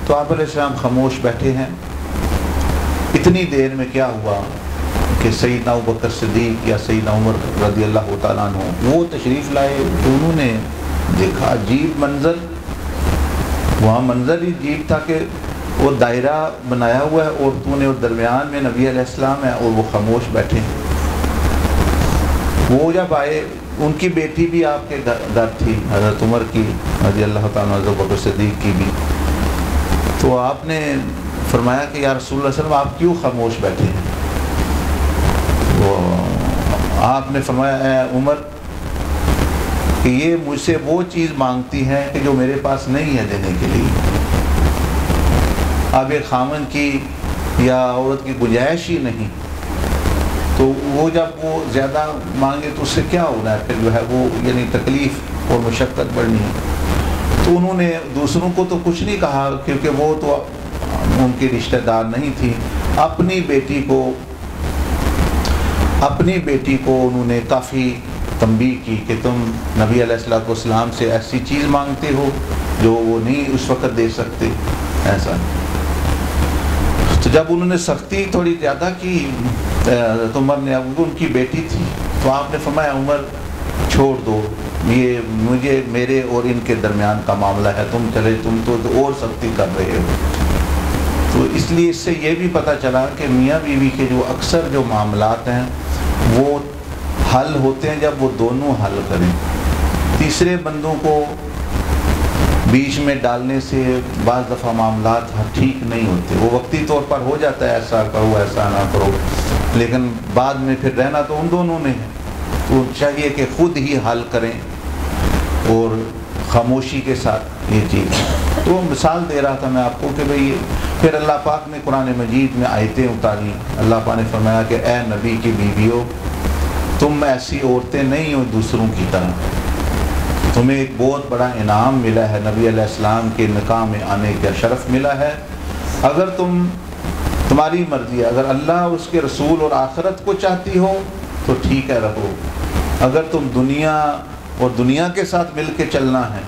تو آپ علیہ السلام خاموش بیٹھے ہیں. اتنی دیر میں کیا ہوا کہ سیدنا ابوبکر صدیق یا سیدنا عمر رضی اللہ تعالیٰ عنہ وہ تشریف لائے. تو انہوں نے دیکھا عجیب منظر، وہاں منظر ہی عجیب تھا کہ وہ دائرہ بنایا ہوا ہے عورتوں نے اور درمیان میں نبی علیہ السلام ہے اور وہ خاموش بیٹھے ہیں. وہ جب آئے ان کی بیٹی بھی آپ کے گھر تھی، حضرت عمر کی رضی اللہ تعالیٰ عنہ، حضرت ابوبکر صدیق کی بھی. تو آپ نے فرمایا کہ یا رسول اللہ صلی اللہ علیہ وسلم آپ کیوں خاموش بیٹھے ہیں؟ وہ آپ نے فرمایا اے عمر کہ یہ مجھ سے وہ چیز مانگتی ہیں کہ جو میرے پاس نہیں ہے دینے کے لیے. اب ایک خامن کی یا عورت کی گنجائش ہی نہیں، تو وہ جب وہ زیادہ مانگے تو اس سے کیا ہونا ہے، پھر جو ہے وہ یعنی تکلیف اور مشقت بڑھنی ہے. تو انہوں نے دوسروں کو تو کچھ نہیں کہا کیونکہ وہ تو ان کی رشتہ دار نہیں تھی. اپنی بیٹی کو انہوں نے کافی تنبیہ کی کہ تم نبی علیہ السلام سے ایسی چیز مانگتے ہو جو وہ نہیں اس وقت دے سکتے ایسا. تو جب انہوں نے سختی تھوڑی زیادہ کی حضرت عمر نے، اب ان کی بیٹی تھی، تو آپ نے فرمایا عمر چھوڑ دو، یہ مجھے میرے اور ان کے درمیان کا معاملہ ہے، تم تو اور سختی کر رہے ہو. تو اس لیے اس سے یہ بھی پتہ چلا کہ میاں بیوی کے جو اکثر جو معاملات ہیں وہ حل ہوتے ہیں جب وہ دونوں حل کریں. تیسرے بندوں کو بیچ میں ڈالنے سے بعض دفعہ معاملات ٹھیک نہیں ہوتے. وہ وقتی طور پر ہو جاتا ہے ایسا کرو ایسا نہ کرو، لیکن بعد میں پھر رہنا تو ان دونوں نے ہے. تو چاہیے کہ خود ہی حل کریں اور خاموشی کے ساتھ یہ چیز. تو مثال دے رہا تھا میں آپ کو کہ بھئی پھر اللہ پاک نے قرآن مجید میں آیتیں اتاری. اللہ پاک نے فرمایا کہ اے نبی کی بیویوں تم ایسی عورتیں نہیں ہو دوسروں کی طرح، تمہیں ایک بہت بڑا انعام ملا ہے، نبی علیہ السلام کے نکاح میں آنے کا شرف ملا ہے. اگر تمہاری مرضی ہے، اگر اللہ اس کے رسول اور آخرت کو چاہتی ہو تو ٹھیک ہے رہو. اگر تم دنیا کے ساتھ مل کے چلنا ہے،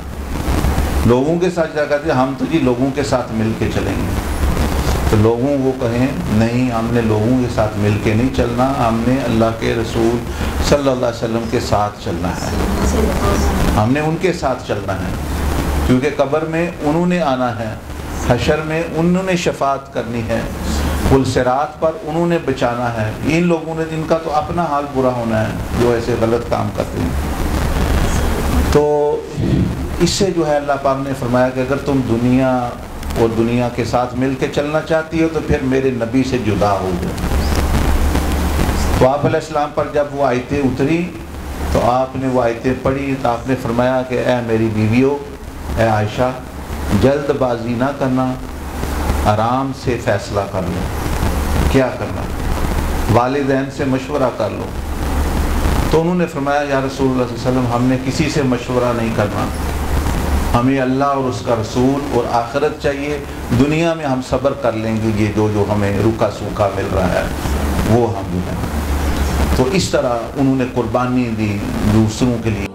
لوگوں کے ساتھ کیا کہتے ہیں ہم تو جی لوگوں کے ساتھ مل کے چلیں گے، تو لوگوں کو کہیں نہیں ہم نے لوگوں کے ساتھ مل کے نہیں چلنا، ہم نے اللہ کے رسول صلی اللہ علیہ وسلم کے ساتھ چلنا ہے، ہم نے ان کے ساتھ چلنا ہے. کیونکہ قبر میں انہوں نے آنا ہے، حشر میں انہوں نے شفاعت کرنی ہے، پل صراط پر انہوں نے بچانا ہے. ان لوگوں نے جن کا تو اپنا حال برا ہونا ہے جو ایسے غلط کام کرتے ہیں. تو اس سے جو ہے اللہ پاک نے فرمایا کہ اگر تم دنیا کے ساتھ مل کے چلنا چاہتی ہو تو پھر میرے نبی سے جدا ہو جاؤ. تو آپ علیہ السلام پر جب وہ آیتیں اتری تو آپ نے وہ آیتیں پڑھی تو آپ نے فرمایا کہ اے میری بیویوں، اے عائشہ جلد بازی نہ کرنا، آرام سے فیصلہ کر لو. کیا کرنا؟ والدین سے مشورہ کر لو. تو انہوں نے فرمایا یا رسول اللہ صلی اللہ علیہ وسلم ہم نے کسی سے مشورہ نہیں کرنا، ہمیں اللہ اور اس کا رسول اور آخرت چاہیے. دنیا میں ہم صبر کر لیں گے، یہ جو ہمیں روکا سوکھا مل رہا ہے وہ ہم جو ہے. تو اس طرح انہوں نے قربانی دی دوسروں کے لیے.